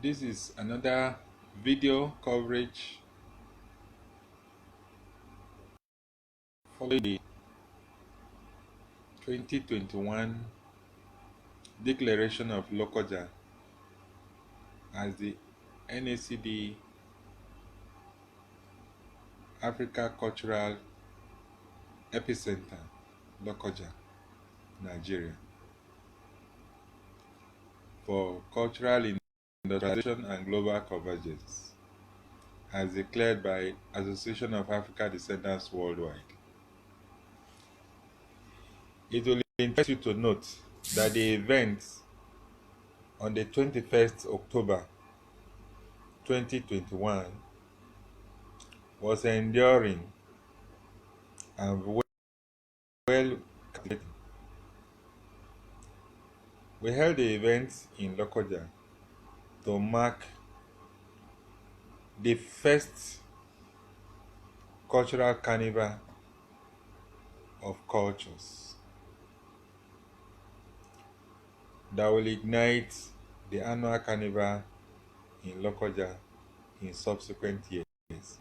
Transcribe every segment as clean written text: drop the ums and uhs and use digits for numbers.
This is another video coverage following the 2021 declaration of Lokoja as the NACD Africa Cultural Epicenter Lokoja, Nigeria, for cultural industrialization and global convergence, as declared by Association of Africa Descendants Worldwide. It will interest you to note that the event on the 21st October 2021 was enduring and well calculated. We held the event in Lokoja to mark the first cultural carnival of cultures that will ignite the annual carnival in Lokoja in subsequent years.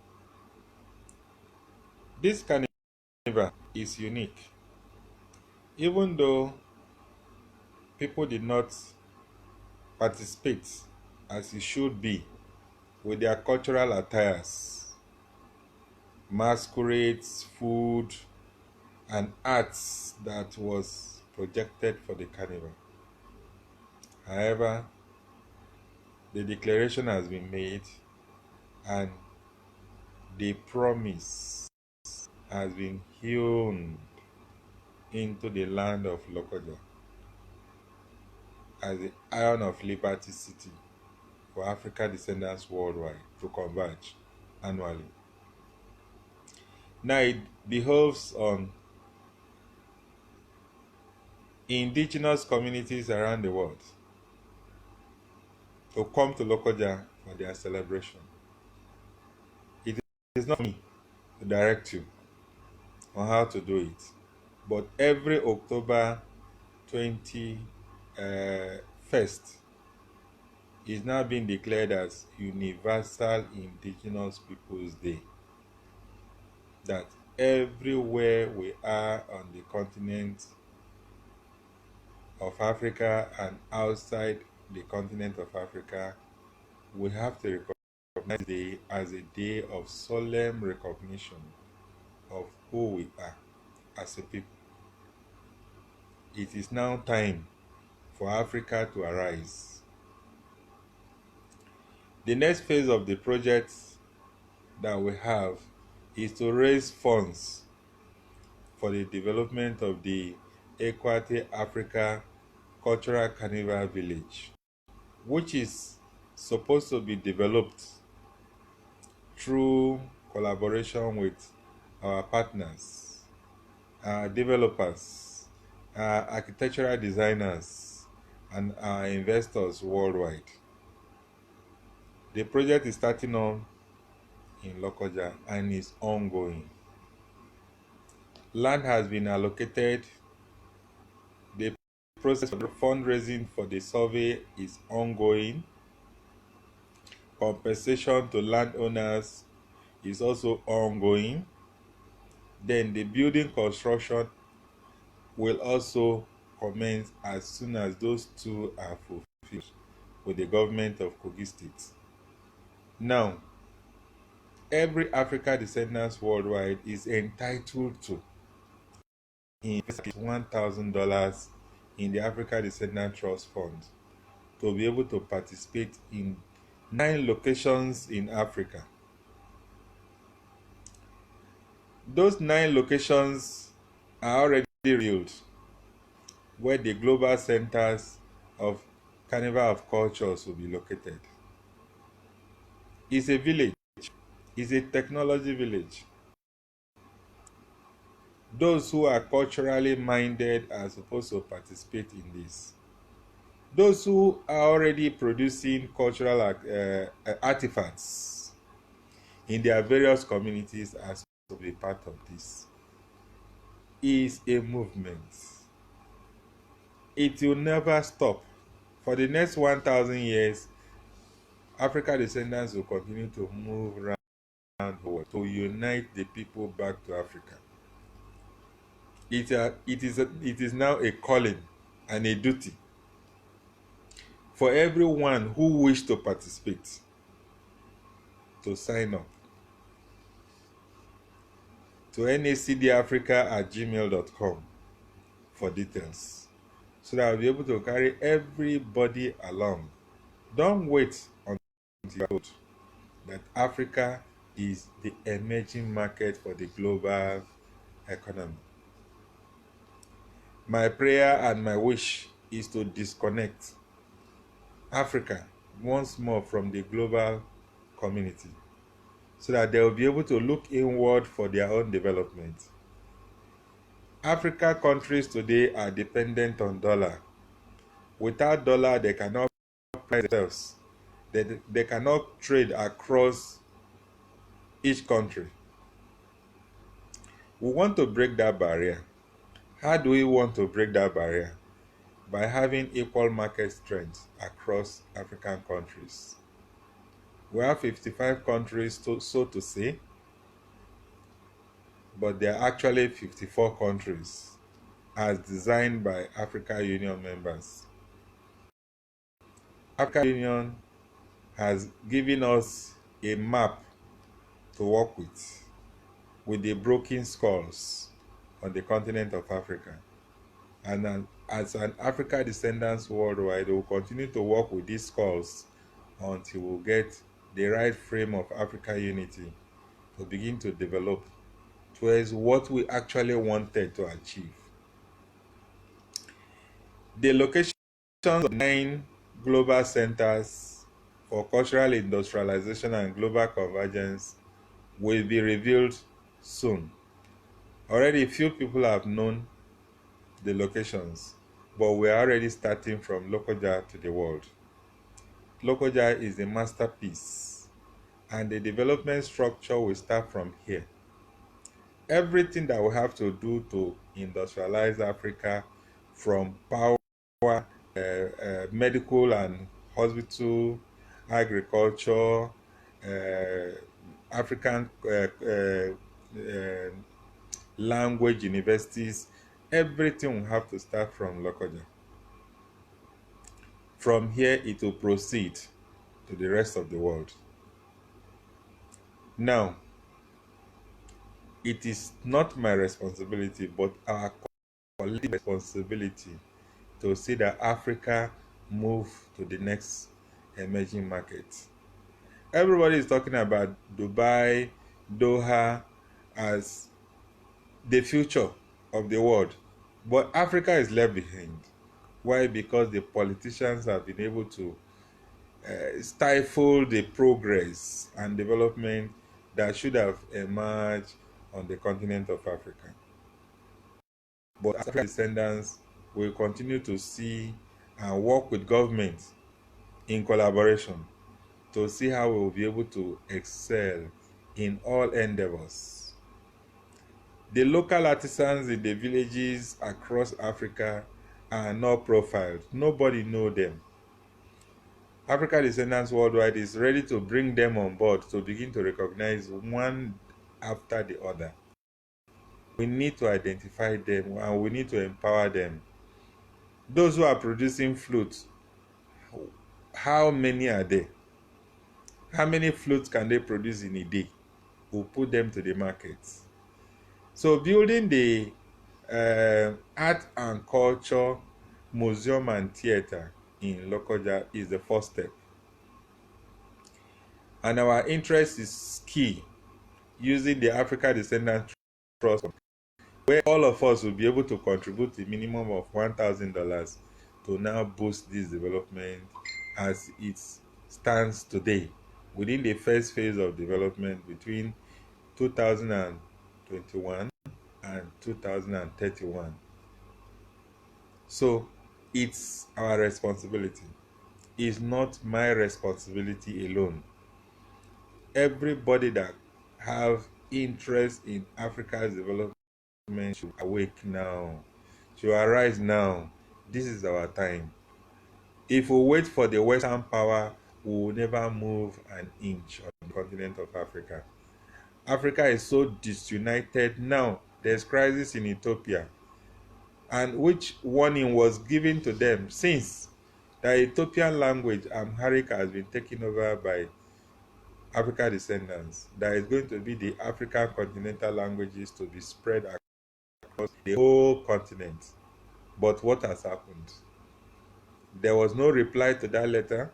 This carnival is unique, even though people did not participate as it should be with their cultural attires, masquerades, food, and arts that was projected for the carnival. However, the declaration has been made and the promise has been hewn into the land of Lokoja as the Iron of Liberty City for Africa descendants worldwide to converge annually. Now it behoves on indigenous communities around the world to come to Lokoja for their celebration. It is not me to direct you on how to do it, but every October 21st is now being declared as Universal Indigenous Peoples Day. That everywhere we are on the continent of Africa and outside the continent of Africa, we have to recognize the day as a day of solemn recognition of who we are as a people. It is now time for Africa to arise. The next phase of the project that we have is to raise funds for the development of the Equator Africa Cultural Carnival Village, which is supposed to be developed through collaboration with our partners, our developers, our architectural designers, and our investors worldwide. The project is starting on in Lokoja and is ongoing. Land has been allocated. The process of fundraising for the survey is ongoing. Compensation to landowners is also ongoing. Then the building construction will also commence as soon as those two are fulfilled with the government of Kogi State. Now, every Africa descendants worldwide is entitled to invest $1,000 in the Africa Descendant Trust Fund to be able to participate in 9 locations in Africa. Those 9 locations are already revealed, where the global centers of Carnival of Cultures will be located. It's a village. It's a technology village. Those who are culturally minded are supposed to participate in this. Those who are already producing cultural artifacts in their various communities are supposed to be part of this. It's a movement. It will never stop. For the next 1,000 years, Africa descendants will continue to move around the world to unite the people back to Africa. It is now a calling and a duty for everyone who wishes to participate to sign up to NACDAfrica@gmail.com for details, so that I'll be able to carry everybody along. Don't wait until you're told that Africa is the emerging market for the global economy. My prayer and my wish is to disconnect Africa once more from the global community, so that they will be able to look inward for their own development. Africa countries today are dependent on dollar. Without dollar, they cannot price themselves. They cannot trade across each country. We want to break that barrier. How do we want to break that barrier? By having equal market strength across African countries. We have 55 countries, so to say, but there are actually 54 countries as designed by African Union members. African Union has given us a map to work with the broken skulls on the continent of Africa. And as an Africa descendants worldwide, we will continue to work with these skulls until we get the right frame of African unity to begin to develop towards what we actually wanted to achieve. The locations of 9 global centers for cultural industrialization and global convergence will be revealed soon. Already few people have known the locations, but we are already starting from Lokoja to the world. Lokoja is a masterpiece, and the development structure will start from here. Everything that we have to do to industrialize Africa, from power, medical and hospital, agriculture, African language universities, everything will have to start from Lokoja. From here, it will proceed to the rest of the world. Now, it is not my responsibility, but our collective responsibility to see that Africa move to the next emerging market. Everybody is talking about Dubai, Doha as the future of the world, but Africa is left behind. Why? Because the politicians have been able to stifle the progress and development that should have emerged on the continent of Africa. But African descendants will continue to see and work with governments in collaboration to see how we will be able to excel in all endeavors. The local artisans in the villages across Africa are not profiled. Nobody knows them. Africa Descendants Worldwide is ready to bring them on board to begin to recognize one after the other. We need to identify them and we need to empower them. Those who are producing flutes, how many are there? How many flutes can they produce in a day? We'll put them to the market. So building the art and culture museum and theater in Lokoja is the first step. And our interest is key, using the Africa Descendants Trust, where all of us will be able to contribute a minimum of $1,000 to now boost this development as it stands today, within the first phase of development between 2021 and 2031. So it's our responsibility. It's not my responsibility alone. Everybody that have interest in Africa's development should awake now, should arise now. This is our time. If we wait for the Western power, we will never move an inch on the continent of Africa. Africa is so disunited now. There's crisis in Ethiopia, and which warning was given to them since the Ethiopian language, Amharic, has been taken over by Africa descendants. That is going to be the African continental languages to be spread across the whole continent. But what has happened? There was no reply to that letter,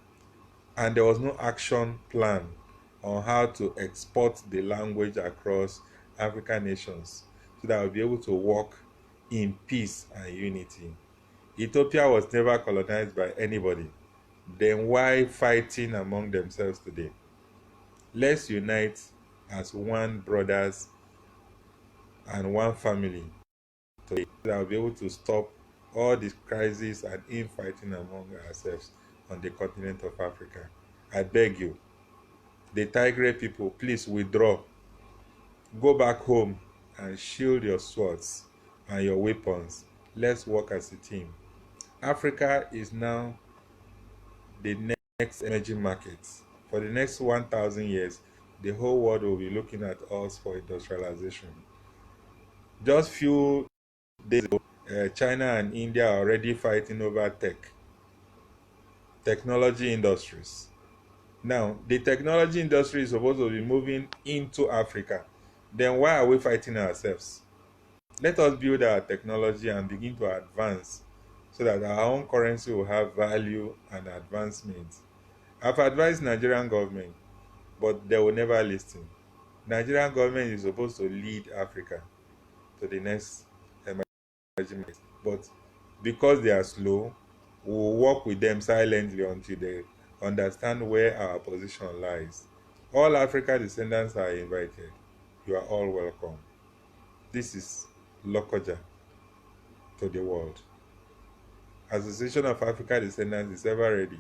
and there was no action plan on how to export the language across African nations so that we'll be able to work in peace and unity. Ethiopia was never colonized by anybody. Then why fighting among themselves today? Let's unite as one brothers and one family today so that we'll be able to stop all these crises and infighting among ourselves on the continent of Africa. I beg you, the Tigray people, please withdraw. Go back home and shield your swords and your weapons. Let's work as a team. Africa is now the next emerging market. For the next 1,000 years, the whole world will be looking at us for industrialization. Just few days ago, China and India are already fighting over technology industries. Now, the technology industry is supposed to be moving into Africa. Then why are we fighting ourselves? Let us build our technology and begin to advance so that our own currency will have value and advancement. I've advised Nigerian government, but they will never listen. Nigerian government is supposed to lead Africa to the next emerging market. But because they are slow, we will work with them silently until they understand where our position lies. All Africa descendants are invited. You are all welcome. This is Lokoja to the world. Association of Africa Descendants is ever ready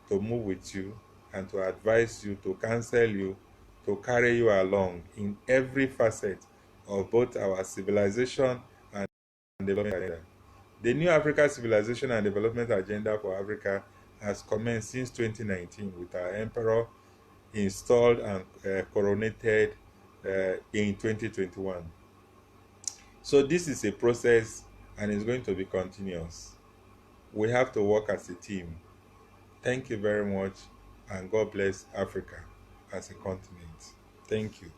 to move with you and to advise you, to counsel you, to carry you along in every facet of both our civilization and development agenda. The new Africa Civilization and Development Agenda for Africa has commenced since 2019 with our emperor installed and coronated in 2021. So this is a process and it's going to be continuous. We have to work as a team. Thank you very much, and God bless Africa as a continent. Thank you.